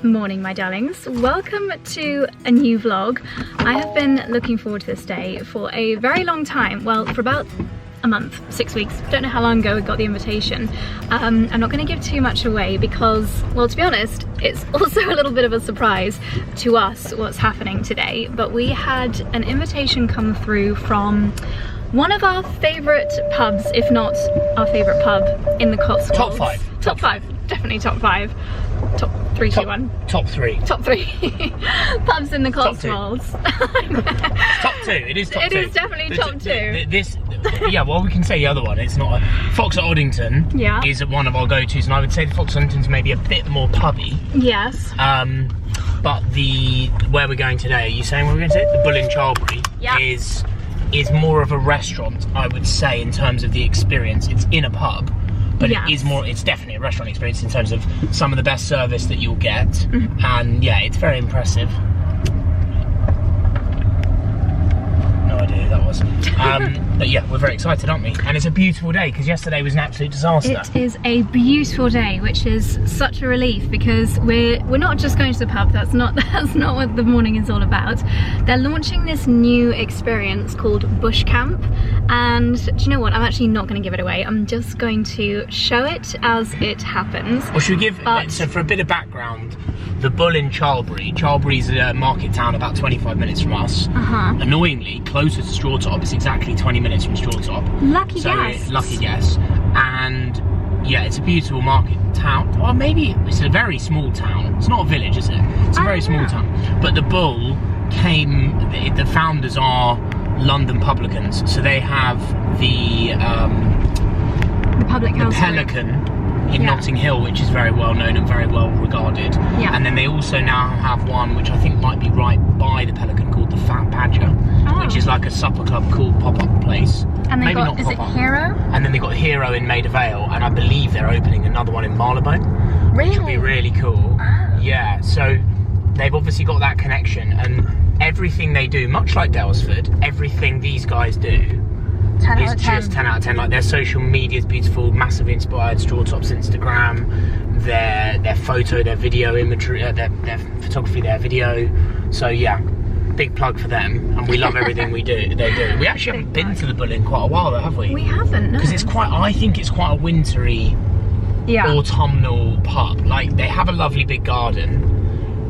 Morning, my darlings. Welcome to a new vlog. I have been looking forward to this day for a very long time. Well, for about a month, 6 weeks. Don't know how long ago we got the invitation. I'm not going to give too much away because, well, to be honest, it's also a little bit of a surprise to us what's happening today. But we had an invitation come through from one of our favourite pubs, if not our favourite pub in the Cotswolds. Top five. Top five. Definitely top five. Top 3, 2, 1. Top 3. Top 3 pubs in the Cotswolds. Top 2. It is top 2. It is definitely top 2. Yeah, well, we can say the other one. It's not Fox at Oddington. Yeah. Is one of our go-tos, and I would say the Fox at Oddington's maybe a bit more pubby. Yes. But where we're going today, are you saying where we're going to? The 𝑭𝒊𝒏𝒅 𝙒𝙢 is more of a restaurant, I would say, in terms of the experience. It's in a pub. But yes, it's definitely a restaurant experience in terms of some of the best service that you'll get. And yeah, it's very impressive. No idea who that was. But yeah, we're very excited, aren't we? And it's a beautiful day because yesterday was an absolute disaster. It is a beautiful day, which is such a relief because we're not just going to the pub. That's not what the morning is all about. They're launching this new experience called Bushcamp, and do you know what? I'm actually not going to give it away. I'm just going to show it as it happens. Well, should we give so for a bit of background? The Bull in 𝑭𝒊𝒏𝒅 is a market town about 25 minutes from us. Annoyingly, closer to Strawtop. It's exactly 20 minutes from Strawtop. Lucky guess. Lucky guess. And yeah, it's a beautiful market town. Well, maybe it's a very small town. It's not a village, is it? It's a very small town. But the Bull the founders are London publicans. So they have the public house. The Pelican in Notting Hill, which is very well known and very well regarded. And then they also now have one which I think might be right by the Pelican called the 𝑭𝒊𝒏𝒅, which is like a supper club cool pop-up place. And they got, is it Hero? And then they got Hero in Maida Vale, and I believe they're opening another one in Marylebone. Really? Which would be really cool. Yeah, so they've obviously got that connection, and everything they do, much like Daylesford, everything these guys do 10 is out of 10. just 10 out of 10. Like, their social media is beautiful, massively inspired. Strawtop's Instagram, their photo, their video imagery, their photography, their video. So yeah, big plug for them, and we love everything they do. We actually haven't been to the Bull in quite a while though, have we? We haven't, no. Because I think it's quite a wintry, autumnal pub. Like, they have a lovely big garden.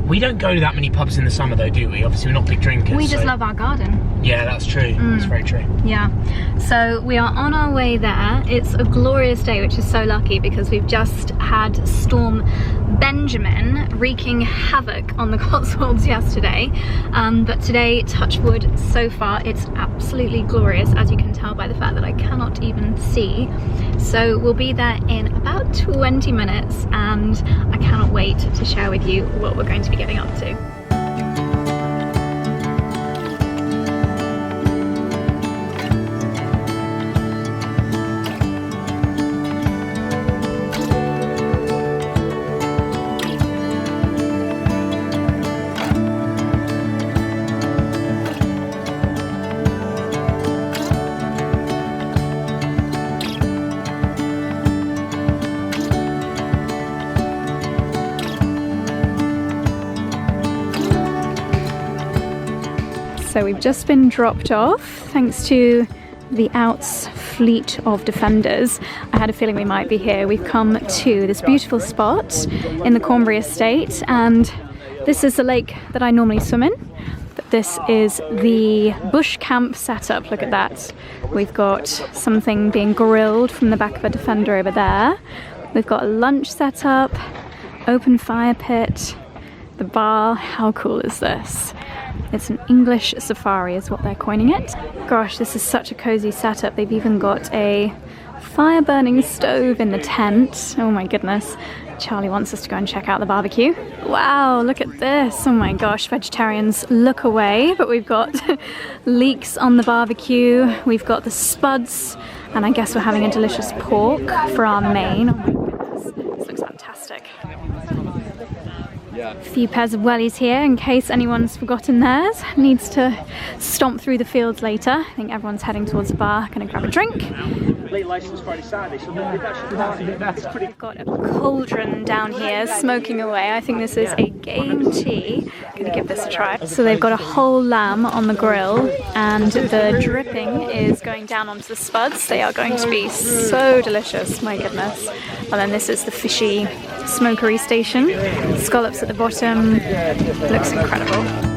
We don't go to that many pubs in the summer though, do we? Obviously we're not big drinkers. We just love our garden. Yeah, that's true. That's very true. Yeah. So we are on our way there. It's a glorious day, which is so lucky because we've just had Storm Benjamin wreaking havoc on the Cotswolds yesterday. But today, touch wood, so far it's absolutely glorious, as you can tell by the fact that I cannot even see. So we'll be there in about 20 minutes, and I cannot wait to share with you what we're going to be getting up to. So we've just been dropped off thanks to the 𝑭𝒊𝒏𝒅 fleet of defenders. I had a feeling we might be here. We've come to this beautiful spot in the 𝑭𝒊𝒏𝒅 estate, and this is the lake that I normally swim in. But this is the Bushcamp setup. Look at that. We've got something being grilled from the back of a defender over there. We've got a lunch setup, open fire pit, the bar. How cool is this? It's an English safari is what they're coining it. Gosh, this is such a cozy setup. They've even got a fire burning stove in the tent. Oh my goodness. Charlie wants us to go and check out the barbecue. Wow, look at this. Oh my gosh, vegetarians look away, but we've got leeks on the barbecue. We've got the spuds, and I guess we're having a delicious pork for our main. Oh my goodness, this looks fantastic. A few pairs of wellies here in case anyone's forgotten theirs, needs to stomp through the fields later. I think everyone's heading towards the bar, gonna grab a drink. complete license Friday, Saturday, so that should be better. We've got a cauldron down here smoking away. I think this is a game tea. I'm gonna give this a try. So they've got a whole lamb on the grill and the dripping is going down onto the spuds. They are going to be so delicious, my goodness. And then this is the fishy smokery station. Scallops at the bottom. Looks incredible.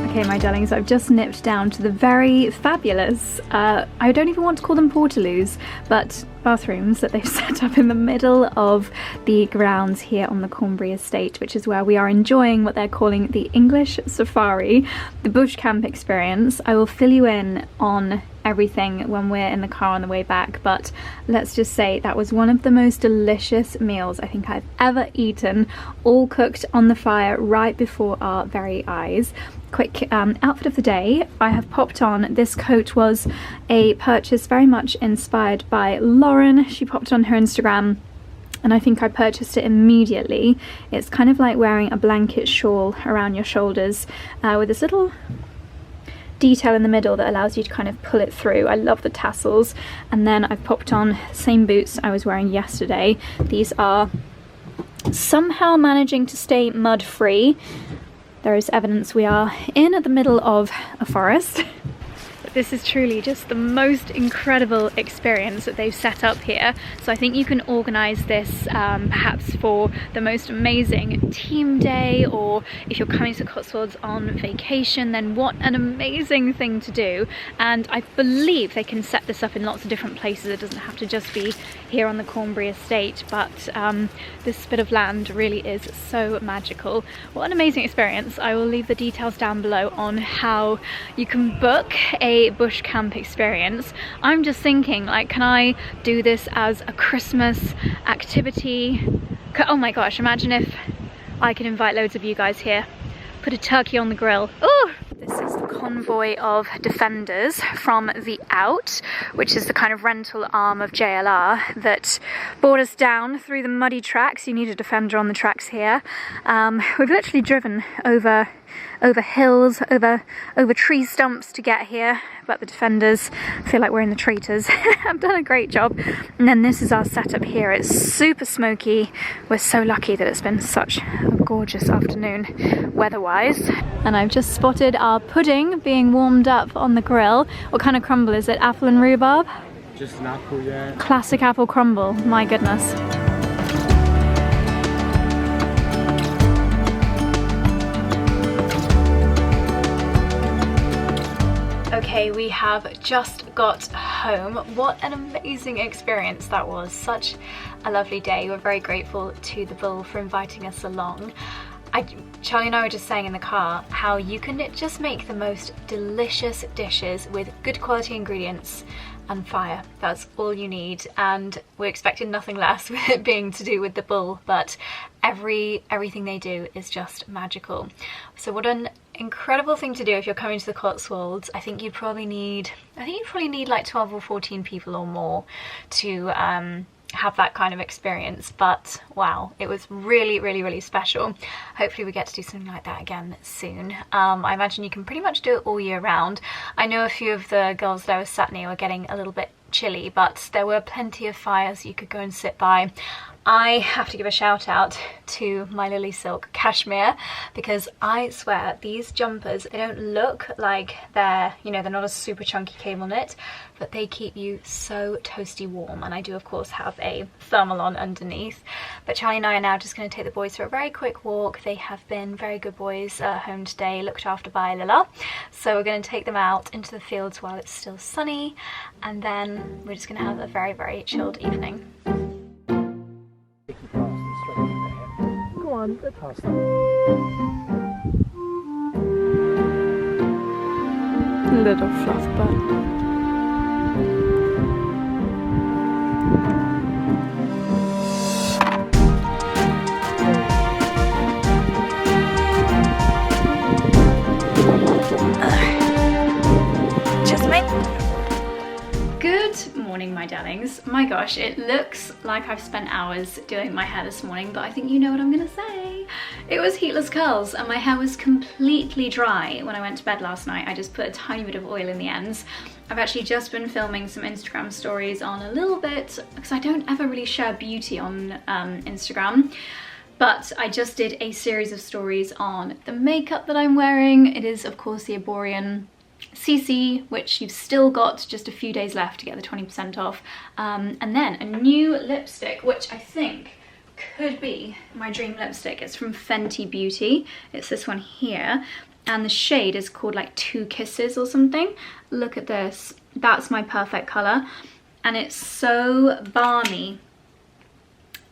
Okay, my darlings, I've just nipped down to the very fabulous, I don't even want to call them portaloos, but bathrooms that they've set up in the middle of the grounds here on the 𝑭𝒊𝒏𝒅 estate, which is where we are enjoying what they're calling the English safari, the bush camp experience. I will fill you in on everything when we're in the car on the way back, but let's just say that was one of the most delicious meals I think I've ever eaten, all cooked on the fire right before our very eyes. Quick outfit of the day. I have popped on, this coat was a purchase very much inspired by Lauren. She popped on her Instagram and I think I purchased it immediately. It's kind of like wearing a blanket shawl around your shoulders with this little detail in the middle that allows you to kind of pull it through. I love the tassels. And then I've popped on same boots I was wearing yesterday. These are somehow managing to stay mud free. There is evidence we are in the middle of a forest. This is truly just the most incredible experience that they've set up here. So I think you can organise this perhaps for the most amazing team day, or if you're coming to Cotswolds on vacation, then what an amazing thing to do. And I believe they can set this up in lots of different places. It doesn't have to just be here on the 𝑭𝒊𝒏𝒅 estate, but this bit of land really is so magical. What an amazing experience. I will leave the details down below on how you can book a bush camp experience. I'm just thinking, like, can I do this as a Christmas activity? Oh my gosh, imagine if I could invite loads of you guys here, put a turkey on the grill. Oh, this is the convoy of defenders from the 𝑭𝒊𝒏𝒅, which is the kind of rental arm of JLR that brought us down through the muddy tracks. You need a defender on the tracks here. We've literally driven over hills, over tree stumps to get here, but the defenders feel like we're in the traitors. I've done a great job. And then this is our setup here. It's super smoky. We're so lucky that it's been such a gorgeous afternoon weather-wise. And I've just spotted our pudding being warmed up on the grill. What kind of crumble is it? Apple and rhubarb? Just an apple, yeah. Classic apple crumble, my goodness. Okay, we have just got home. What an amazing experience that was. Such a lovely day. We're very grateful to the Bull for inviting us along. Charlie and I were just saying in the car how you can just make the most delicious dishes with good quality ingredients and fire. That's all you need, and we're expecting nothing less with it being to do with the Bull, but everything they do is just magical. So what an incredible thing to do if you're coming to the Cotswolds. I think you probably need like 12 or 14 people or more to have that kind of experience, but wow, it was really special. Hopefully we get to do something like that again soon. I imagine you can pretty much do it all year round. I know a few of the girls that I was sat near were getting a little bit chilly, but there were plenty of fires you could go and sit by. I have to give a shout out to my LILYSILK cashmere, because I swear these jumpers, they don't look like they're, you know, they're not a super chunky cable knit, but they keep you so toasty warm. And I do of course have a thermal on underneath. But Charlie and I are now just going to take the boys for a very quick walk. They have been very good boys at home today, looked after by Lila. So we're going to take them out into the fields while it's still sunny, and then we're just going to have a very chilled evening. Go on, go past them. Little fluff butt. morning, my darlings. My gosh, it looks like I've spent hours doing my hair this morning, but I think you know what I'm gonna say. It was heatless curls and my hair was completely dry when I went to bed last night. I just put a tiny bit of oil in the ends. I've actually just been filming some Instagram stories on a little bit, because I don't ever really share beauty on Instagram. But I just did a series of stories on the makeup that I'm wearing. It is, of course, the 𝑭𝒊𝒏𝒅 CC, which you've still got just a few days left to get the 20% off. And then a new lipstick, which I think could be my dream lipstick. It's from Fenty Beauty. It's this one here. And the shade is called like 2 Kisses or something. Look at this. That's my perfect colour. And it's so balmy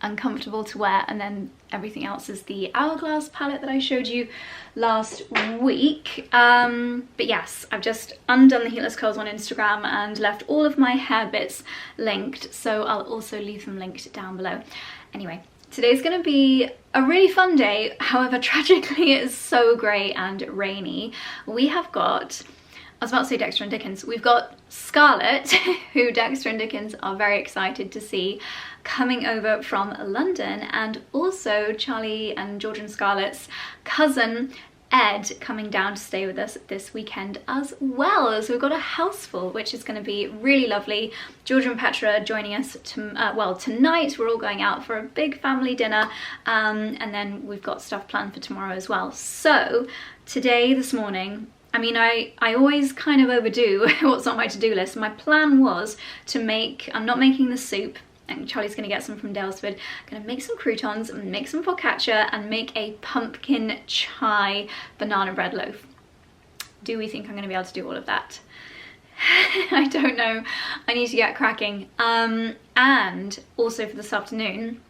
and comfortable to wear. And then everything else is the Hourglass palette that I showed you last week. But yes, I've just undone the heatless curls on Instagram and left all of my hair bits linked, so I'll also leave them linked down below. Anyway, today's gonna be a really fun day. However, tragically it's so grey and rainy. We have got, I was about to say Dexter and Dickens, we've got Scarlett, who Dexter and Dickens are very excited to see, coming over from London, and also Charlie and George and Scarlett's cousin Ed coming down to stay with us this weekend as well. So we've got a house full, which is going to be really lovely. George and Petra joining us well, tonight. We're all going out for a big family dinner, and then we've got stuff planned for tomorrow as well. So this morning, I mean, I always kind of overdo what's on my to-do list. My plan was to make, I'm not making the soup, and Charlie's gonna get some from 𝑭𝒊𝒏𝒅. I'm gonna make some croutons, make some focaccia, and make a pumpkin chai banana bread loaf. Do we think I'm gonna be able to do all of that? I don't know. I need to get cracking. And also for this afternoon,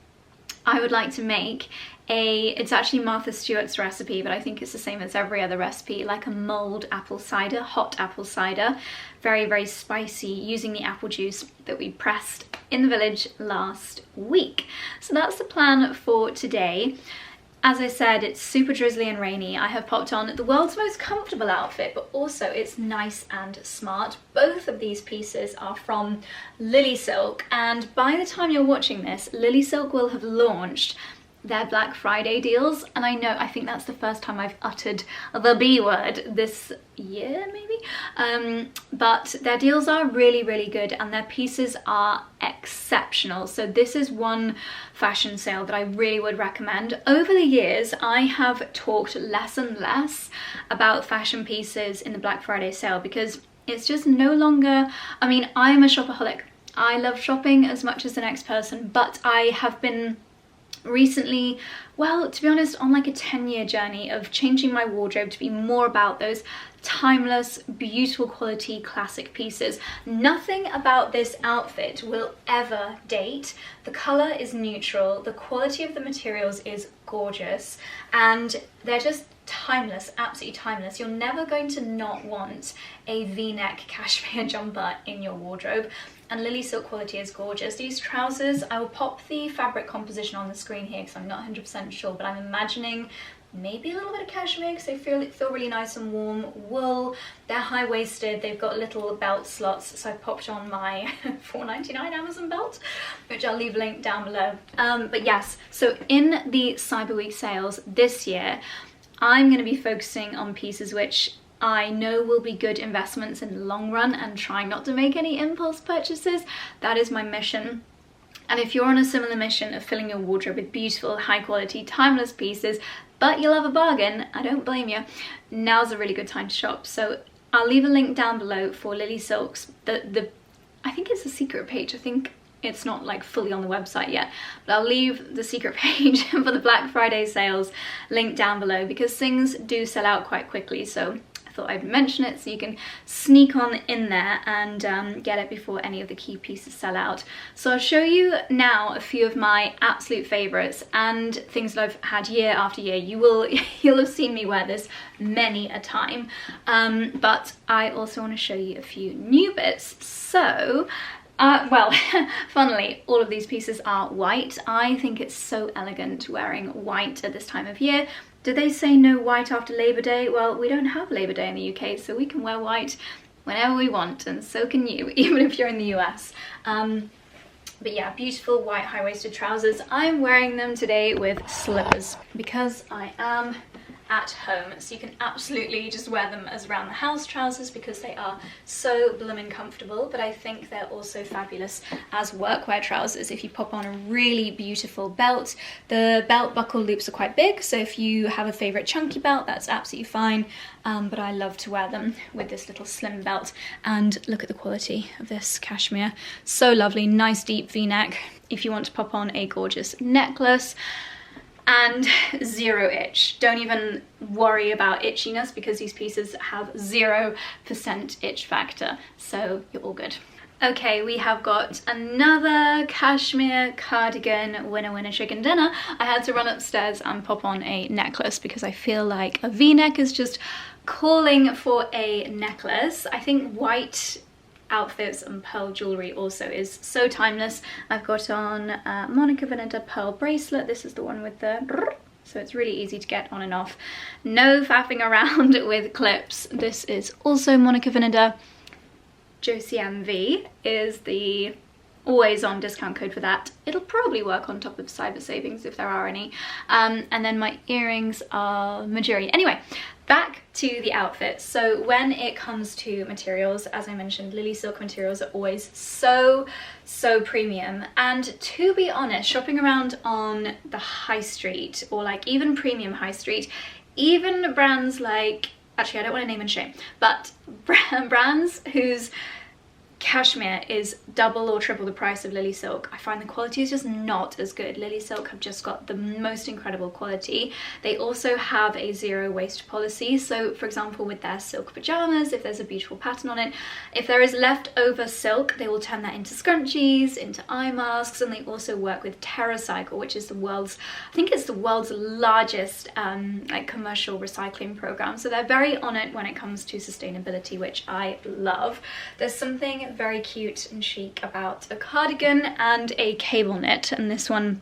I would like to make it's actually Martha Stewart's recipe, but I think it's the same as every other recipe, like a mulled apple cider, hot apple cider, very, very spicy, using the apple juice that we pressed in the village last week. So that's the plan for today. As I said, it's super drizzly and rainy. I have popped on the world's most comfortable outfit, but also it's nice and smart. Both of these pieces are from LILYSILK, and by the time you're watching this, LILYSILK will have launched their Black Friday deals, and I think that's the first time I've uttered the B word this year, maybe, but their deals are really, really good, and their pieces are exceptional. So this is one fashion sale that I really would recommend. Over the years, I have talked less and less about fashion pieces in the Black Friday sale, because it's just no longer, I mean, I'm a shopaholic. I love shopping as much as the next person, but I have been recently, well, to be honest, on like a 10-year journey of changing my wardrobe to be more about those timeless, beautiful quality classic pieces. Nothing about this outfit will ever date. The colour is neutral, the quality of the materials is gorgeous, and they're just timeless, absolutely timeless. You're never going to not want a V-neck cashmere jumper in your wardrobe. And LILYSILK quality is gorgeous. These trousers, I will pop the fabric composition on the screen here because I'm not 100% sure, but I'm imagining maybe a little bit of cashmere because they feel really nice and warm. Wool, they're high-waisted, they've got little belt slots, so I popped on my $4.99 Amazon belt, which I'll leave a link down below. But yes, so in the Cyber Week sales this year, I'm going to be focusing on pieces which I know will be good investments in the long run, and trying not to make any impulse purchases. That is my mission. And if you're on a similar mission of filling your wardrobe with beautiful, high quality, timeless pieces, but you love a bargain, I don't blame you. Now's a really good time to shop. So I'll leave a link down below for LILYSILK's, I think it's a secret page. I think it's not like fully on the website yet, but I'll leave the secret page for the Black Friday sales linked down below, because things do sell out quite quickly. So thought I'd mention it so you can sneak on in there and get it before any of the key pieces sell out. So I'll show you now a few of my absolute favorites and things that I've had year after year. You'll have seen me wear this many a time, but I also want to show you a few new bits. So well, funnily, all of these pieces are white. I think it's so elegant wearing white at this time of year. Do they say no white after Labour Day? Well, we don't have Labour Day in the UK, so we can wear white whenever we want, and so can you, even if you're in the US. But yeah, beautiful white high-waisted trousers. I'm wearing them today with slippers because I am at home, so you can absolutely just wear them as around the house trousers because they are so blooming comfortable, but I think they're also fabulous as workwear trousers if you pop on a really beautiful belt. The belt buckle loops are quite big, so if you have a favorite chunky belt, that's absolutely fine, but I love to wear them with this little slim belt. And look at the quality of this cashmere, so lovely, nice deep v-neck if you want to pop on a gorgeous necklace. And zero itch. Don't even worry about itchiness because these pieces have 0% itch factor, so you're all good. Okay, we have got another cashmere cardigan, winner chicken dinner. I had to run upstairs and pop on a necklace because I feel like a v-neck is just calling for a necklace. I think white outfits and pearl jewelry also is so timeless. I've got on Monica Vinader pearl bracelet. This is the one with the so it's really easy to get on and off. No faffing around with clips. This is also Monica Vinader. Josie MV is the always on discount code for that. It'll probably work on top of cyber savings if there are any. And then my earrings are Majuri. Anyway, back to the outfits. So when it comes to materials, as I mentioned, LILYSILK materials are always so premium. And to be honest, shopping around on the high street, or like even premium high street, even brands like, actually I don't want to name and shame, but brands whose cashmere is double or triple the price of LILYSILK, I find the quality is just not as good. LILYSILK have just got the most incredible quality. They also have a zero waste policy, so for example with their silk pajamas, if there's a beautiful pattern on it, if there is leftover silk, they will turn that into scrunchies, into eye masks, and they also work with TerraCycle, which is the world's, I think it's the world's largest like commercial recycling program. So they're very on it when it comes to sustainability, which I love. There's something very cute and chic about a cardigan and a cable knit, and this one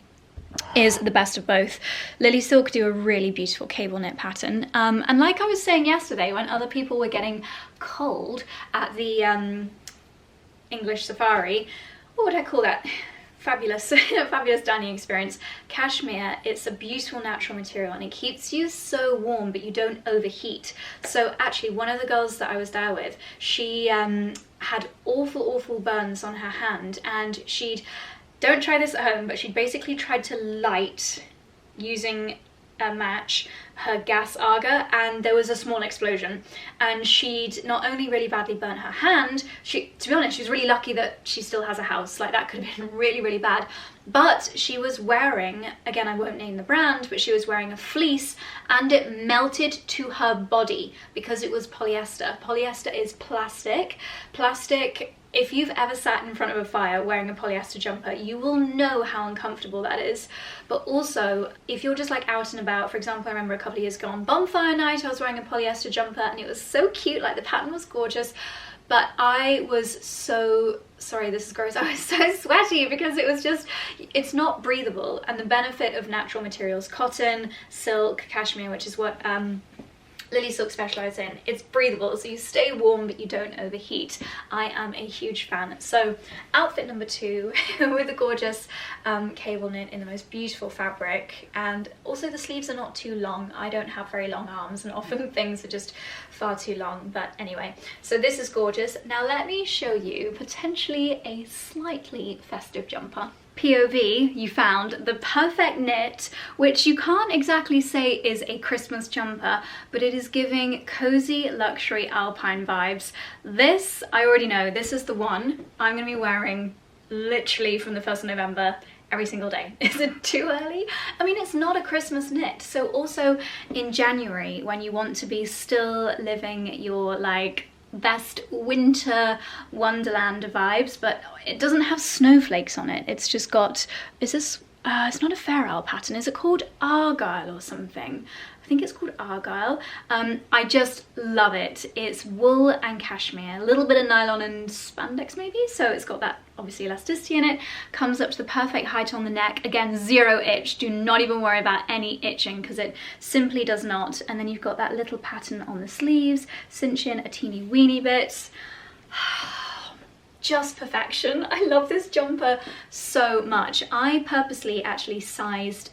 is the best of both. LILYSILK do a really beautiful cable knit pattern, and like I was saying yesterday when other people were getting cold at the English safari, what would I call that? Fabulous dining experience. Cashmere, it's a beautiful natural material and it keeps you so warm but you don't overheat. So actually one of the girls that I was there with, she had awful burns on her hand, and don't try this at home, but she'd basically tried to light using a match her gas auger, and there was a small explosion, and she'd not only really badly burnt her hand, to be honest, she was really lucky that she still has a house. Like, that could have been really bad, but she was wearing, again I won't name the brand, but she was wearing a fleece and it melted to her body because it was polyester. Polyester is plastic. If you've ever sat in front of a fire wearing a polyester jumper, you will know how uncomfortable that is. But also, if you're just like out and about, for example, I remember a couple of years ago on bonfire night, I was wearing a polyester jumper and it was so cute, like the pattern was gorgeous, but I was so, sorry this is gross, I was so sweaty because it was just, it's not breathable. And the benefit of natural materials, cotton, silk, cashmere, which is what LILYSILK specialise in, it's breathable, so you stay warm but you don't overheat. I am a huge fan. So outfit number 2 with a gorgeous cable knit in the most beautiful fabric, and also the sleeves are not too long. I don't have very long arms and often things are just far too long, but anyway, so this is gorgeous. Now let me show you potentially a slightly festive jumper. POV, you found the perfect knit, which you can't exactly say is a Christmas jumper, but it is giving cozy luxury alpine vibes. This, I already know, this is the one I'm going to be wearing literally from the 1st of November every single day. Is it too early? I mean, it's not a Christmas knit, so also in January when you want to be still living your like best winter wonderland vibes, but it doesn't have snowflakes on it. It's just got, is this it's not a Fair Isle pattern. Is it called Argyle or something? I think it's called Argyle. I just love it. It's wool and cashmere, a little bit of nylon and spandex maybe, so it's got that obviously elasticity in it. Comes up to the perfect height on the neck. Again, zero itch. Do not even worry about any itching because it simply does not. And then you've got that little pattern on the sleeves, cinch in a teeny weeny bit. Just perfection. I love this jumper so much. I purposely actually sized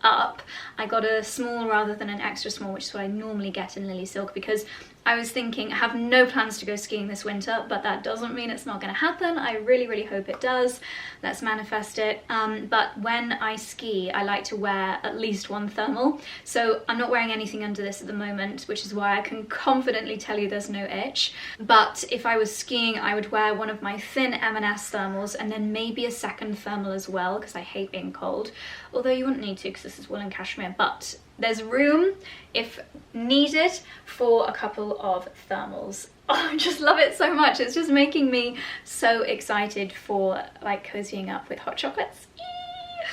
up. I got a small rather than an extra small, which is what I normally get in LILYSILK, because I was thinking I have no plans to go skiing this winter, but that doesn't mean it's not going to happen. I really, really hope it does. Let's manifest it. But when I ski, I like to wear at least one thermal. So I'm not wearing anything under this at the moment, which is why I can confidently tell you there's no itch. But if I was skiing, I would wear one of my thin M&S thermals and then maybe a second thermal as well, because I hate being cold. Although you wouldn't need to because this is wool and cashmere, but there's room, if needed, for a couple of thermals. Oh, I just love it so much. It's just making me so excited for like cozying up with hot chocolates. Eee!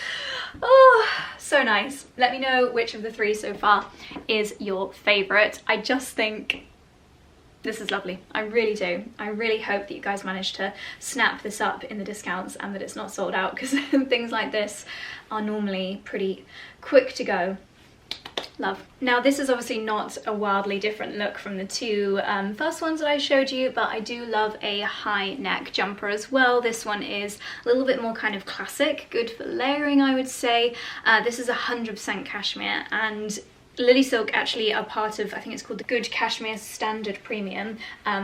Oh, so nice. Let me know which of the three so far is your favorite. I just think this is lovely. I really do. I really hope that you guys manage to snap this up in the discounts and that it's not sold out, because things like this are normally pretty quick to go. Love. Now this is obviously not a wildly different look from the two first ones that I showed you, but I do love a high neck jumper as well. This one is a little bit more kind of classic, good for layering, I would say. This is 100% cashmere, and LILYSILK actually are part of, I think it's called the Good Cashmere Standard Premium,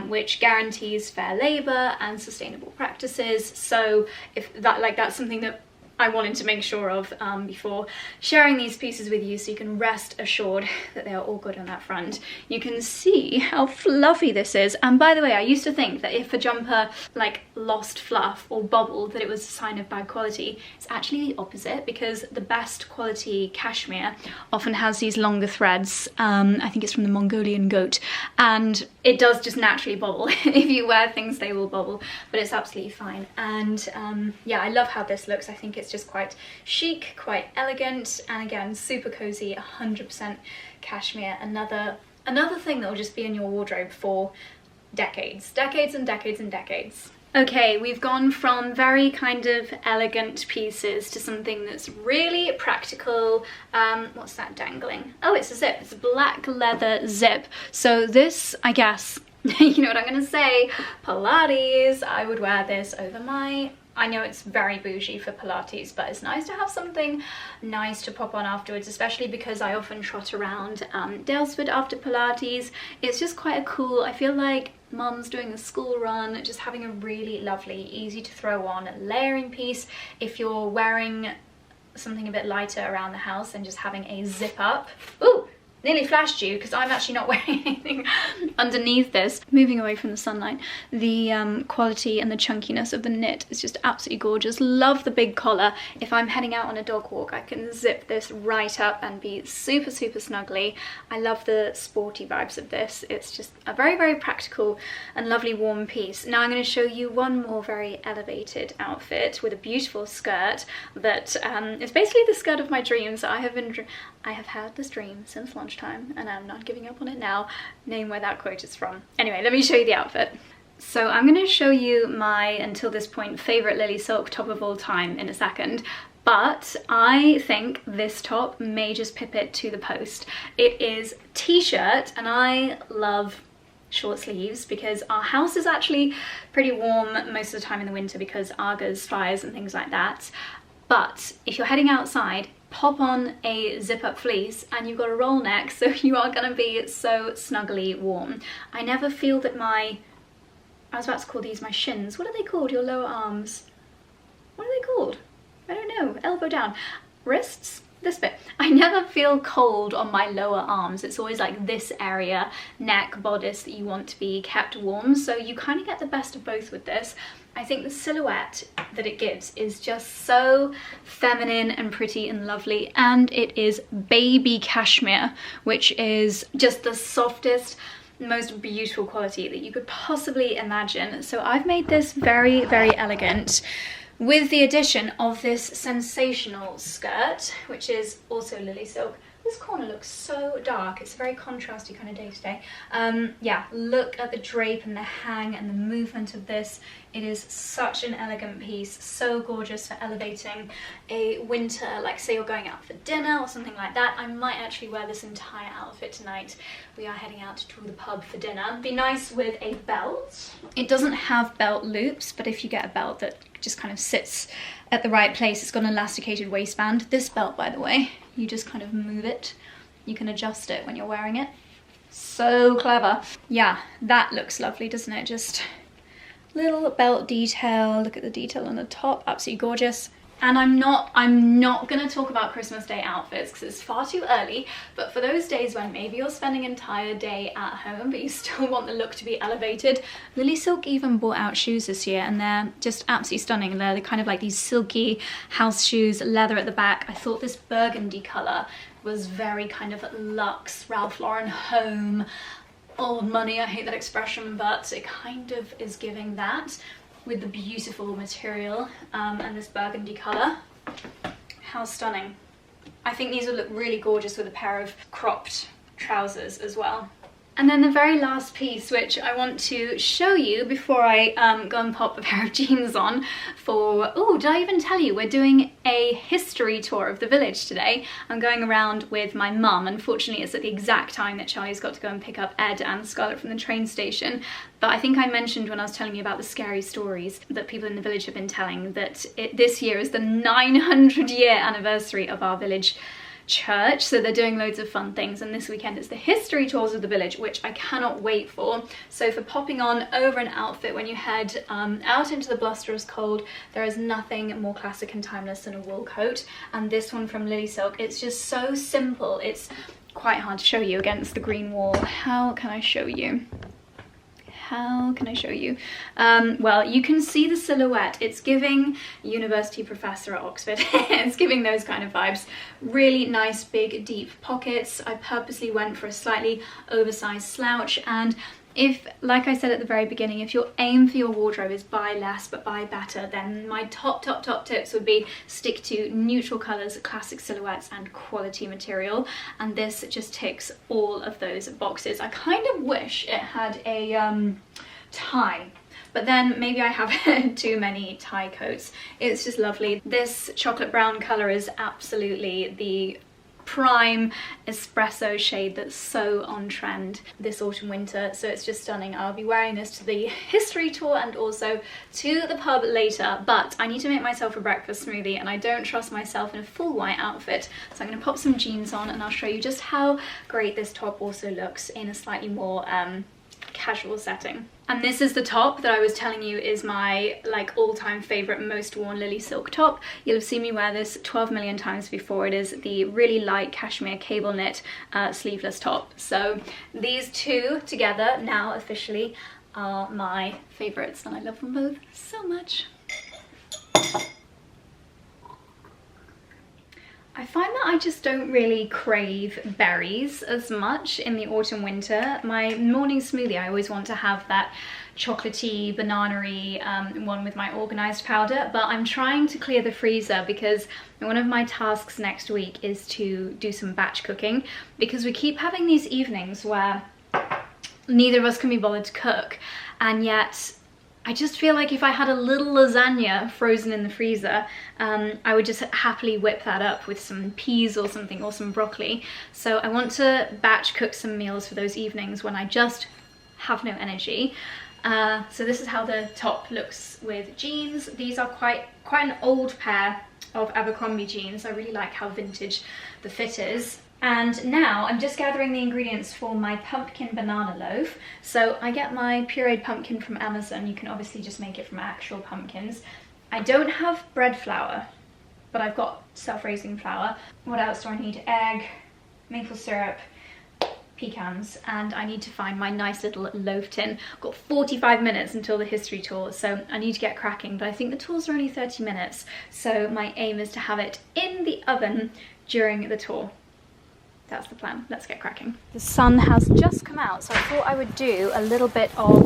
which guarantees fair labour and sustainable practices. So if that, like, that's something that I wanted to make sure of before sharing these pieces with you, so you can rest assured that they are all good on that front. You can see how fluffy this is, and by the way, I used to think that if a jumper like lost fluff or bobbled that it was a sign of bad quality. It's actually the opposite, because the best quality cashmere often has these longer threads. I think it's from the Mongolian goat, and it does just naturally bobble. If you wear things they will bobble, but it's absolutely fine. And yeah, I love how this looks. I think it's just quite chic, quite elegant, and again super cozy. 100% cashmere. Another thing that will just be in your wardrobe for decades and decades and decades. Okay, we've gone from very kind of elegant pieces to something that's really practical. What's that dangling? Oh, it's a zip. It's a black leather zip. So this, I guess, you know what I'm gonna say, Pilates. I would wear this over my, I know it's very bougie for Pilates, but it's nice to have something nice to pop on afterwards, especially because I often trot around 𝑭𝒊𝒏𝒅 after Pilates. It's just quite a cool, I feel like mum's doing a school run, just having a really lovely, easy to throw on layering piece. If you're wearing something a bit lighter around the house and just having a zip up. Ooh! Nearly flashed you because I'm actually not wearing anything underneath this. Moving away from the sunlight, the quality and the chunkiness of the knit is just absolutely gorgeous. Love the big collar. If I'm heading out on a dog walk, I can zip this right up and be super, super snuggly. I love the sporty vibes of this. It's just a very, very practical and lovely warm piece. Now I'm going to show you one more very elevated outfit with a beautiful skirt that is basically the skirt of my dreams. I have had this dream since lunchtime and I'm not giving up on it now. Name where that quote is from. Anyway, let me show you the outfit. So I'm going to show you my, until this point, favourite LILYSILK top of all time in a second. But I think this top may just pip it to the post. It is t-shirt, and I love short sleeves because our house is actually pretty warm most of the time in the winter because Arga's fires and things like that. But if you're heading outside, pop on a zip-up fleece and you've got a roll neck, so you are going to be so snuggly warm. I never feel that my, I was about to call these my shins. What are they called? Your lower arms? What are they called? I don't know. Elbow down. Wrists? This bit. I never feel cold on my lower arms. It's always like this area, neck, bodice, that you want to be kept warm. So you kind of get the best of both with this. I think the silhouette that it gives is just so feminine and pretty and lovely, and it is baby cashmere, which is just the softest, the most beautiful quality that you could possibly imagine. So I've made this very, very elegant with the addition of this sensational skirt, which is also LILYSILK. This corner looks so dark. It's a very contrasty kind of day today. Yeah, look at the drape and the hang and the movement of this. It is such an elegant piece, so gorgeous for elevating a winter, like say you're going out for dinner or something like that. I might actually wear this entire outfit tonight. We are heading out to the pub for dinner. Be nice with a belt. It doesn't have belt loops, but if you get a belt that just kind of sits at the right place, it's got an elasticated waistband. This belt, by the way, you just kind of move it. You can adjust it when you're wearing it. So clever. Yeah, that looks lovely, doesn't it? Just little belt detail. Look at the detail on the top, absolutely gorgeous. And I'm not gonna talk about Christmas Day outfits because it's far too early, but for those days when maybe you're spending an entire day at home but you still want the look to be elevated, LILYSILK even brought out shoes this year, and they're just absolutely stunning. They're kind of like these silky house shoes, leather at the back. I thought this burgundy colour was very kind of luxe, Ralph Lauren home, old money. I hate that expression, but it kind of is giving that, with the beautiful material and this burgundy colour. How stunning. I think these would look really gorgeous with a pair of cropped trousers as well. And then the very last piece, which I want to show you before I go and pop a pair of jeans on for, oh, did I even tell you? We're doing a history tour of the village today. I'm going around with my mum. Unfortunately, it's at the exact time that Charlie's got to go and pick up Ed and Scarlett from the train station. But I think I mentioned when I was telling you about the scary stories that people in the village have been telling that this year is the 900-year anniversary of our village church, so they're doing loads of fun things, and this weekend it's the history tours of the village, which I cannot wait for. So for popping on over an outfit when you head out into the blusterous cold, there is nothing more classic and timeless than a wool coat, and this one from LILYSILK, it's just so simple. It's quite hard to show you against the green wall. How can I show you? How can I show you? Well, you can see the silhouette. It's giving university professor at Oxford. It's giving those kind of vibes. Really nice, big, deep pockets. I purposely went for a slightly oversized slouch, and if, like I said at the very beginning, if your aim for your wardrobe is buy less but buy better, then my top tips would be stick to neutral colours, classic silhouettes and quality material, and this just ticks all of those boxes. I kind of wish it had a tie, but then maybe I have too many tie coats. It's just lovely. This chocolate brown colour is absolutely the prime espresso shade that's so on trend this autumn winter, so it's just stunning. I'll be wearing this to the history tour and also to the pub later, but I need to make myself a breakfast smoothie and I don't trust myself in a full white outfit, so I'm going to pop some jeans on and I'll show you just how great this top also looks in a slightly more casual setting. And this is the top that I was telling you is my like all-time favorite, most worn LILYSILK top. You'll have seen me wear this 12 million times before. It is the really light cashmere cable knit sleeveless top. So these two together now officially are my favorites, and I love them both so much. I find that I just don't really crave berries as much in the autumn winter. My morning smoothie, I always want to have that chocolatey, banana-y one with my organised powder, but I'm trying to clear the freezer because one of my tasks next week is to do some batch cooking, because we keep having these evenings where neither of us can be bothered to cook, and yet I just feel like if I had a little lasagna frozen in the freezer, I would just happily whip that up with some peas or something, or some broccoli. So I want to batch cook some meals for those evenings when I just have no energy. So this is how the top looks with jeans. These are quite an old pair of Abercrombie jeans. I really like how vintage the fit is. And now I'm just gathering the ingredients for my pumpkin banana loaf. So I get my pureed pumpkin from Amazon. You can obviously just make it from actual pumpkins. I don't have bread flour, but I've got self-raising flour. What else do I need? Egg, maple syrup, pecans, and I need to find my nice little loaf tin. I've got 45 minutes until the history tour, so I need to get cracking, but I think the tours are only 30 minutes, so my aim is to have it in the oven during the tour. That's the plan. Let's get cracking. The sun has just come out, so I thought I would do a little bit of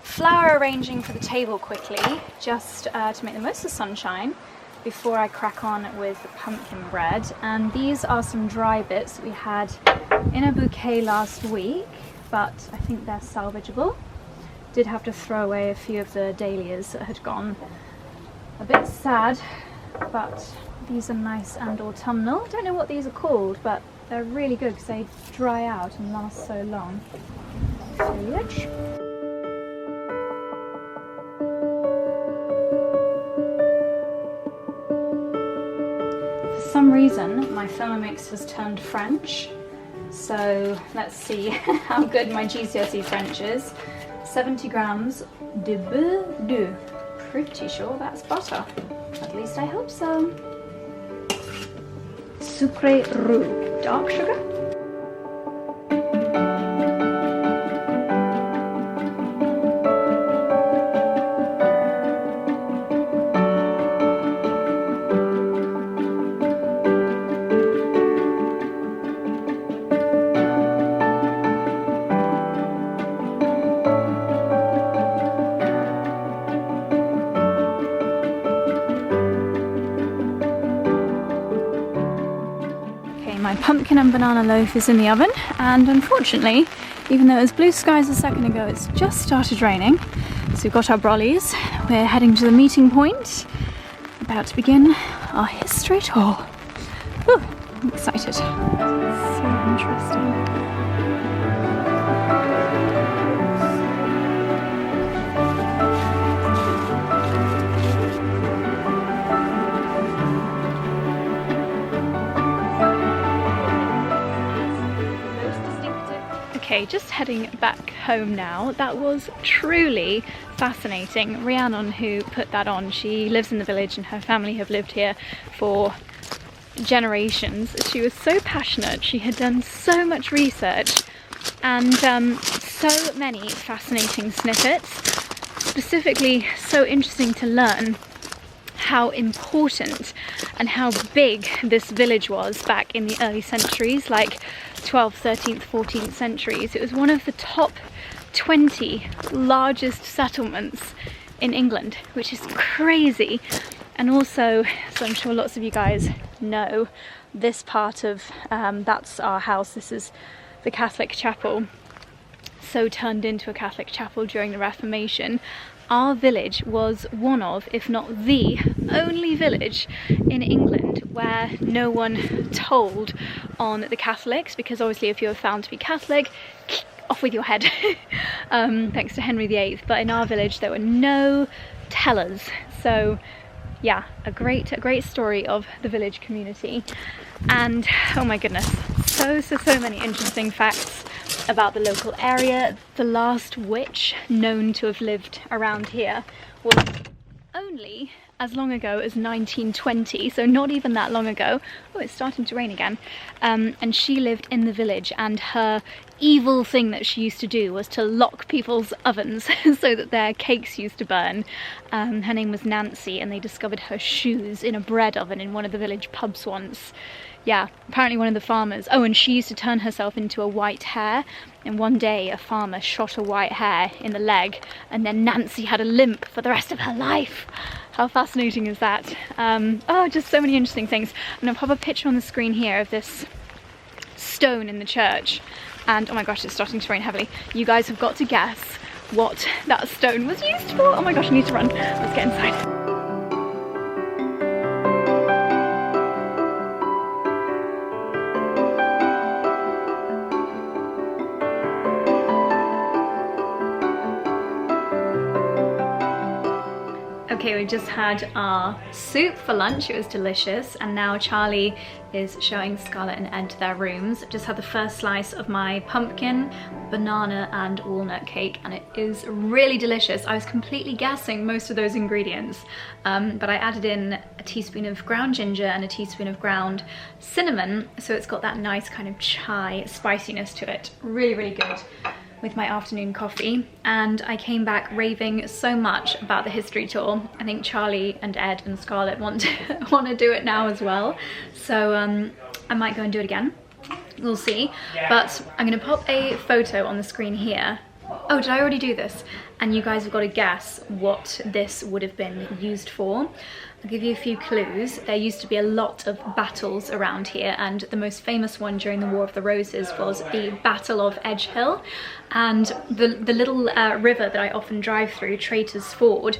flower arranging for the table quickly, just to make the most of the sunshine before I crack on with the pumpkin bread. And these are some dry bits that we had in a bouquet last week, but I think they're salvageable. Did have to throw away a few of the dahlias that had gone a bit sad, but these are nice and autumnal. Don't know what these are called, but they're really good because they dry out and last so long. Foliage. For some reason, my Thermomix has turned French, so let's see how good my GCSE French is. 70 grams de beurre doux. Pretty sure that's butter. At least I hope so. Sucre roux, dark sugar. My pumpkin and banana loaf is in the oven, and unfortunately, even though it was blue skies a second ago, it's just started raining. So we've got our brollies, we're heading to the meeting point, about to begin our history tour. Whew, I'm excited. So interesting. Okay, just heading back home now. That was truly fascinating. Rhiannon, who put that on, she lives in the village and her family have lived here for generations. She was so passionate. She had done so much research and so many fascinating snippets. Specifically, so interesting to learn how important and how big this village was back in the early centuries, like 12th, 13th, 14th centuries. It was one of the top 20 largest settlements in England, which is crazy. And also, so I'm sure lots of you guys know, this part of, that's our house, this is the Catholic chapel, so turned into a Catholic chapel during the Reformation. Our village was one of, if not the only village in England where no one told on the Catholics, because obviously if you were found to be Catholic, off with your head, thanks to Henry VIII. But in our village there were no tellers. So yeah, a great story of the village community. And oh my goodness, so many interesting facts about the local area. The last witch known to have lived around here was only as long ago as 1920, so not even that long ago. Oh, it's starting to rain again. And she lived in the village, and her evil thing that she used to do was to lock people's ovens so that their cakes used to burn. Her name was Nancy, and they discovered her shoes in a bread oven in one of the village pubs once. Yeah, apparently one of the farmers, oh, and she used to turn herself into a white hare, and one day a farmer shot a white hare in the leg, and then Nancy had a limp for the rest of her life. How fascinating is that? Oh, just so many interesting things. I'm gonna pop a picture on the screen here of this stone in the church, and oh my gosh, it's starting to rain heavily. You guys have got to guess what that stone was used for. Oh my gosh, I need to run. Let's get inside. Okay, we just had our soup for lunch, it was delicious, and now Charlie is showing Scarlett and Ed their rooms. Just had the first slice of my pumpkin, banana and walnut cake, and it is really delicious. I was completely guessing most of those ingredients, but I added in a teaspoon of ground ginger and a teaspoon of ground cinnamon, so it's got that nice kind of chai spiciness to it. Really, really good with my afternoon coffee. And I came back raving so much about the history tour. I think Charlie and Ed and Scarlett want to do it now as well, so I might go and do it again. we'll see. But I'm gonna pop a photo on the screen here. Oh, did I already do this? And you guys have got to guess what this would have been used for. I'll give you a few clues. There used to be a lot of battles around here, and the most famous one during the War of the Roses was the Battle of Edge Hill. And the little river that I often drive through, Traitor's Ford,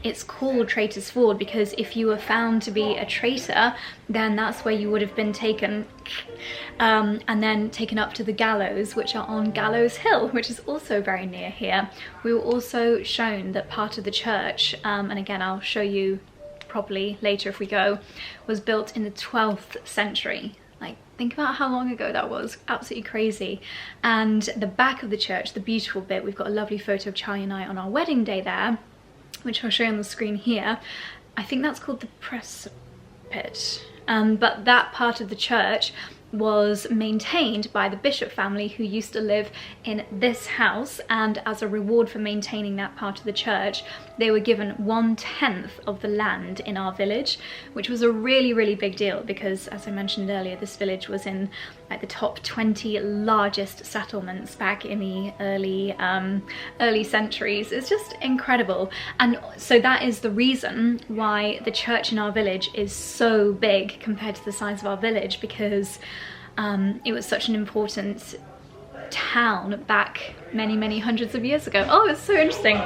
it's called Traitor's Ford because if you were found to be a traitor, then that's where you would have been taken and then taken up to the gallows, which are on Gallows Hill, which is also very near here. We were also shown that part of the church, and again I'll show you properly later if we go, was built in the 12th century. Like, think about how long ago that was. Absolutely crazy. And the back of the church, the beautiful bit, we've got a lovely photo of Charlie and I on our wedding day there, which I'll show you on the screen here. I think that's called the press pit. But that part of the church was maintained by the Bishop family who used to live in this house, and as a reward for maintaining that part of the church, they were given 1/10 of the land in our village, which was a really big deal because, as I mentioned earlier, this village was in like the top 20 largest settlements back in the early centuries. It's just incredible. And so that is the reason why the church in our village is so big compared to the size of our village, because it was such an important town back many hundreds of years ago. Oh, it's so interesting.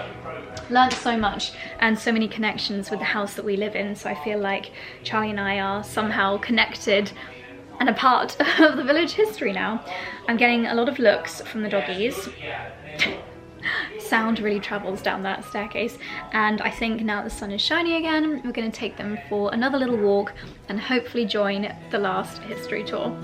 Learned so much and so many connections with the house that we live in, so I feel like Charlie and I are somehow connected and a part of the village history now. I'm getting a lot of looks from the doggies. Sound really travels down that staircase, and I think now the sun is shining again, we're going to take them for another little walk and hopefully join the last history tour.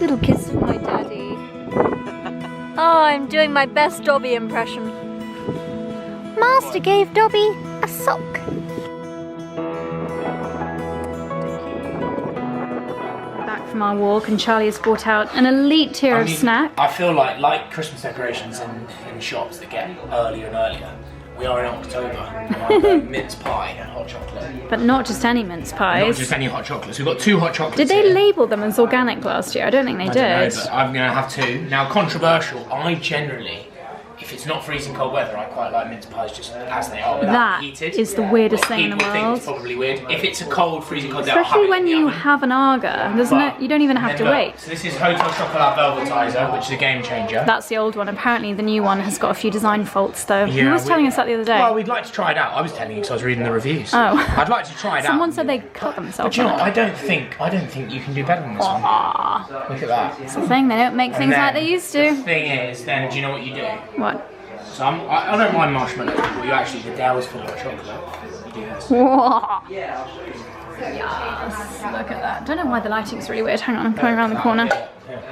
Little kiss from my daddy. Oh, I'm doing my best Dobby impression. Master gave Dobby a sock. Back from our walk, and Charlie has brought out an elite tier of snack. I feel like Christmas decorations in shops that get earlier and earlier. We are in October. Mince pie and hot chocolate. But not just any mince pies. Not just any hot chocolates. We've got 2 hot chocolates. Did they here. label them as organic last year? I don't think they did. I don't know, but I'm going to have 2. Now, controversial, I generally, if it's not freezing cold weather, I quite like mince pies just as they are, without heated. That is the weirdest thing in the People think world. it's probably weird. If it's a cold, freezing cold, especially when you have an Aga, you don't even have to wait. So this is Hotel Chocolat 𝑭𝒊𝒏𝒅, which is a game changer. That's the old one. Apparently the new one has got a few design faults though. Yeah, Who was telling us that the other day? Well, we'd like to try it out. I was telling you because I was reading the reviews. Oh. I'd like to try it out. Someone said they cut themselves. But you know, I don't think you can do better than this one. Look at that. It's the thing, they don't make things like they used to. The thing is, then do you know what you do? What? So I don't mind marshmallows, but you actually, the dough is full of chocolate. You do this. Whoa. Yes, look at that. Don't know why the lighting's really weird. Hang on, I'm coming around the corner. Look at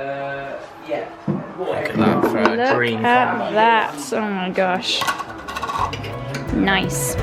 that for a dream. Look at that. Oh my gosh. Nice.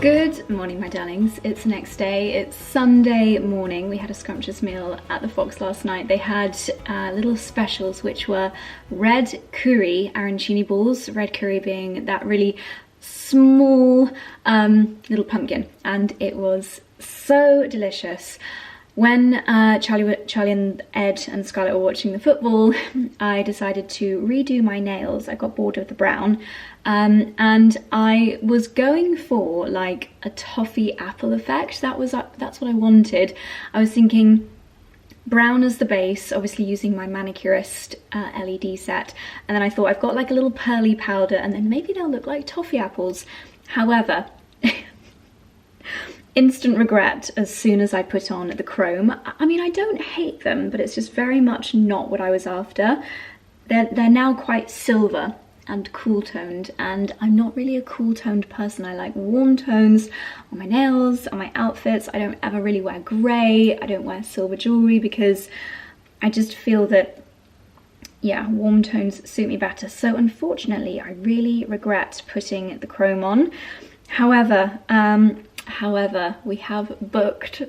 Good morning, my darlings. It's the next day. It's Sunday morning. We had a scrumptious meal at the Fox last night. They had little specials, which were red curry arancini balls, red curry being that really small little pumpkin, and it was so delicious. When Charlie and Ed and Scarlett were watching the football, I decided to redo my nails. I got bored of the brown, and I was going for like a toffee apple effect. That's what I wanted. I was thinking brown as the base, obviously using my manicurist LED set, and then I thought I've got like a little pearly powder, and then maybe they'll look like toffee apples. However, instant regret as soon as I put on the chrome. I mean, I don't hate them, but it's just very much not what I was after. They're now quite silver and cool toned, and I'm not really a cool toned person. I like warm tones on my nails, on my outfits. I don't ever really wear grey. I don't wear silver jewellery because I just feel that, yeah, warm tones suit me better. So unfortunately, I really regret putting the chrome on. However, we have booked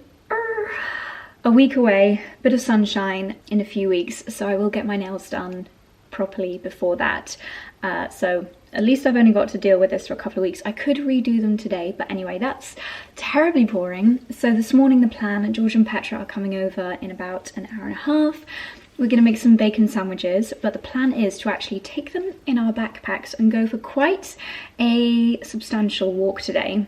a week away, bit of sunshine in a few weeks, so I will get my nails done properly before that. So at least I've only got to deal with this for a couple of weeks. I could redo them today, but anyway, that's terribly boring. So this morning the plan, George and Petra are coming over in about an hour and a half. We're going to make some bacon sandwiches, but the plan is to actually take them in our backpacks and go for quite a substantial walk today.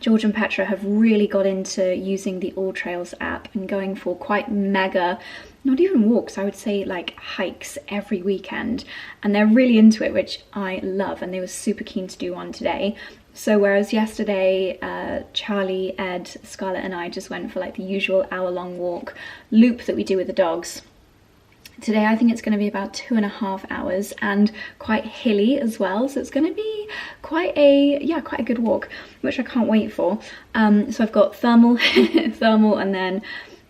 George and Petra have really got into using the All Trails app and going for quite mega, not even walks, I would say like hikes every weekend. And they're really into it, which I love, and they were super keen to do one today. So whereas yesterday, Charlie, Ed, Scarlett and I just went for like the usual hour-long walk loop that we do with the dogs, today I think it's going to be about 2.5 hours and quite hilly as well, so it's going to be quite a good walk, which I can't wait for. So I've got thermal and then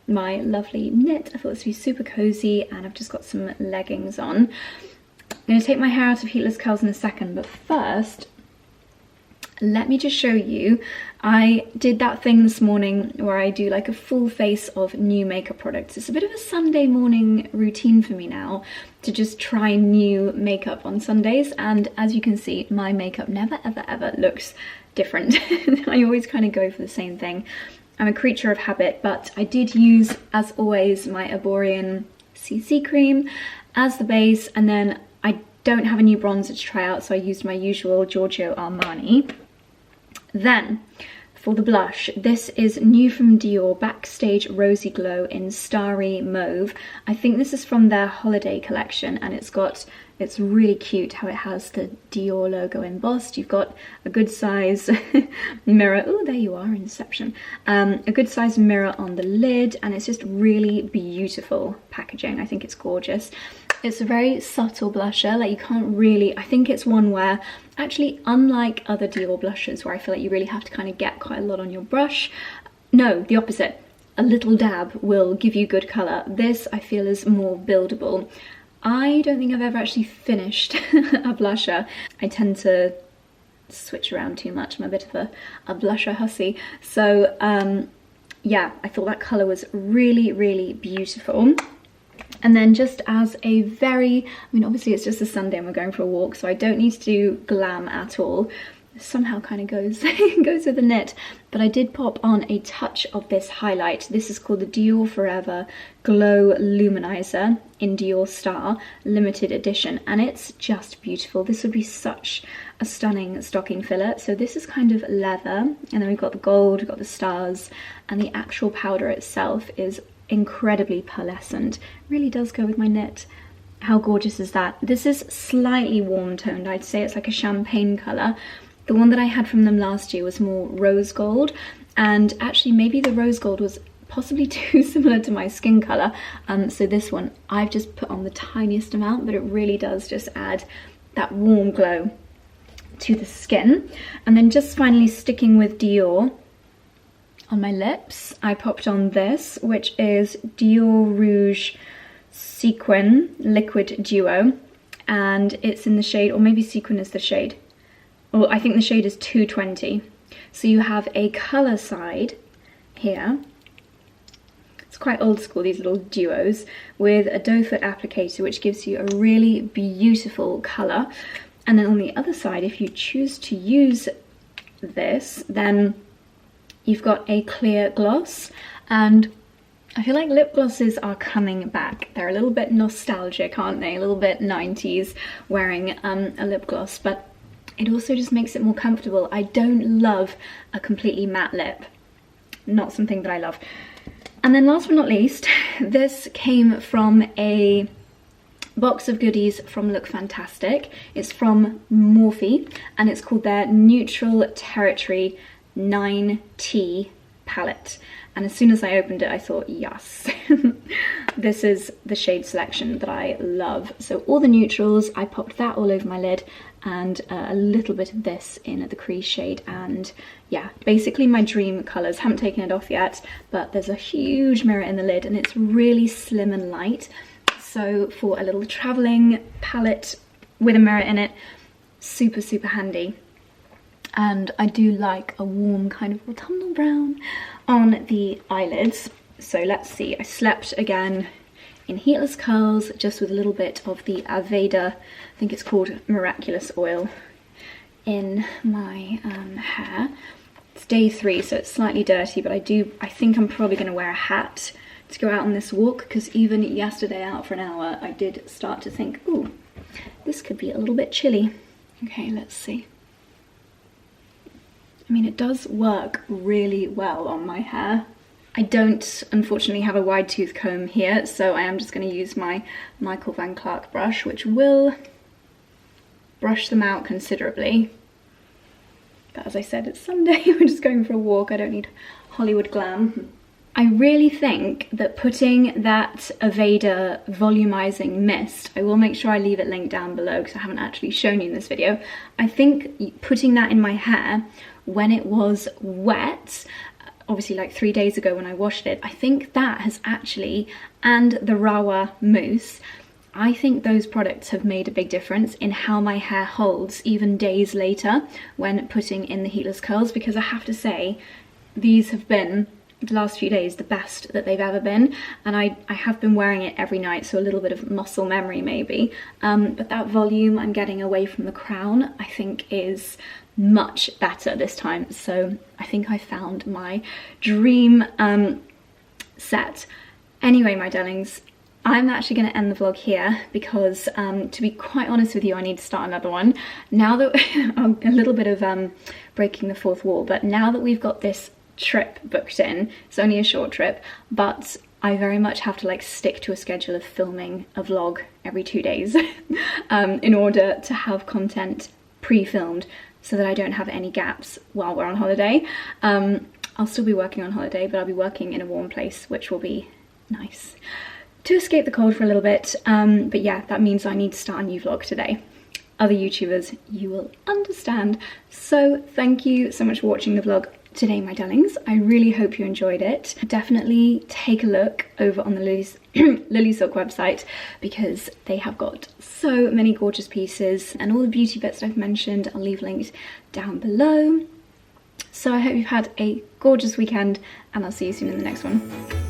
my lovely knit. I thought this would be super cozy, and I've just got some leggings on. I'm going to take my hair out of heatless curls in a second, but first let me just show you. I did that thing this morning where I do like a full face of new makeup products. It's a bit of a Sunday morning routine for me now to just try new makeup on Sundays, and as you can see, my makeup never ever looks different. I always kind of go for the same thing. I'm a creature of habit, but I did use, as always, my Arborian CC cream as the base, and then I don't have a new bronzer to try out, so I used my usual Giorgio Armani. Then, for the blush, this is new from Dior, Backstage Rosy Glow in Starry Mauve. I think this is from their holiday collection, and it's really cute how it has the Dior logo embossed. You've got a good size mirror. Oh, there you are, Inception. A good size mirror on the lid, and it's just really beautiful packaging. I think it's gorgeous. It's a very subtle blusher, like you can't really, I think it's one where, actually unlike other Dior blushes where I feel like you really have to kind of get quite a lot on your brush, no, the opposite. A little dab will give you good colour. This I feel is more buildable. I don't think I've ever actually finished a blusher. I tend to switch around too much. I'm a bit of a blusher hussy. So yeah, I thought that colour was really beautiful. And then just as a very, I mean obviously it's just a Sunday and we're going for a walk, so I don't need to do glam at all. This somehow kind of goes with the knit, but I did pop on a touch of this highlight. This is called the Dior Forever Glow Luminizer in Dior Star limited edition, and it's just beautiful. This would be such a stunning stocking filler. So this is kind of leather, and then we've got the gold, we've got the stars, and the actual powder itself is incredibly pearlescent. Really does go with my knit. How gorgeous is that? This is slightly warm toned. I'd say it's like a champagne colour. The one that I had from them last year was more rose gold, and actually maybe the rose gold was possibly too similar to my skin colour. So this one I've just put on the tiniest amount, but it really does just add that warm glow to the skin. And then just finally sticking with Dior, on my lips, I popped on this, which is Dior Rouge Sequin Liquid Duo, and it's in the shade, or maybe Sequin is the shade. Well, I think the shade is 220. So you have a colour side here. It's quite old school, these little duos, with a doe foot applicator, which gives you a really beautiful colour. And then on the other side, if you choose to use this, then you've got a clear gloss, and I feel like lip glosses are coming back. They're a little bit nostalgic, aren't they? A little bit 90s wearing a lip gloss, but it also just makes it more comfortable. I don't love a completely matte lip. Not something that I love. And then last but not least, this came from a box of goodies from Look Fantastic. It's from Morphe, and it's called their Neutral Territory 9T palette, and as soon as I opened it I thought, yes, this is the shade selection that I love. So all the neutrals, I popped that all over my lid, and a little bit of this in the crease shade, and yeah, basically my dream colours. Haven't taken it off yet, but there's a huge mirror in the lid and it's really slim and light, so for a little travelling palette with a mirror in it, super handy. And I do like a warm kind of autumnal brown on the eyelids. So let's see, I slept again in heatless curls, just with a little bit of the 𝑭𝒐𝙠, I think it's called Miraculous Oil, in my hair. It's day 3, so it's slightly dirty, but I think I'm probably going to wear a hat to go out on this walk, because even yesterday out for an hour I did start to think, ooh, this could be a little bit chilly. Okay, let's see. I mean, it does work really well on my hair. I don't, unfortunately, have a wide tooth comb here, so I am just going to use my Michael Van Clark brush, which will brush them out considerably. But as I said, it's Sunday, we're just going for a walk, I don't need Hollywood glam. I really think that putting that 𝑭𝒐𝙠 volumizing mist, I will make sure I leave it linked down below because I haven't actually shown you in this video. I think putting that in my hair when it was wet, obviously like 3 days ago when I washed it, I think that has actually, and the Rawa mousse, I think those products have made a big difference in how my hair holds even days later when putting in the heatless curls, because I have to say these have been, the last few days, the best that they've ever been, and I have been wearing it every night, so a little bit of muscle memory maybe, but that volume I'm getting away from the crown I think is much better this time. So I think I found my dream set. Anyway, my darlings, I'm actually going to end the vlog here because to be quite honest with you, I need to start another one now that a little bit of breaking the fourth wall, but now that we've got this trip booked in, it's only a short trip, but I very much have to like stick to a schedule of filming a vlog every 2 days in order to have content pre-filmed so that I don't have any gaps while we're on holiday. I'll still be working on holiday, but I'll be working in a warm place, which will be nice to escape the cold for a little bit. But yeah, that means I need to start a new vlog today. Other YouTubers, you will understand. So thank you so much for watching the vlog today, my darlings. I really hope you enjoyed it. Definitely take a look over on the LILYSILK website because they have got so many gorgeous pieces, and all the beauty bits I've mentioned I'll leave linked down below. So I hope you've had a gorgeous weekend, and I'll see you soon in the next one.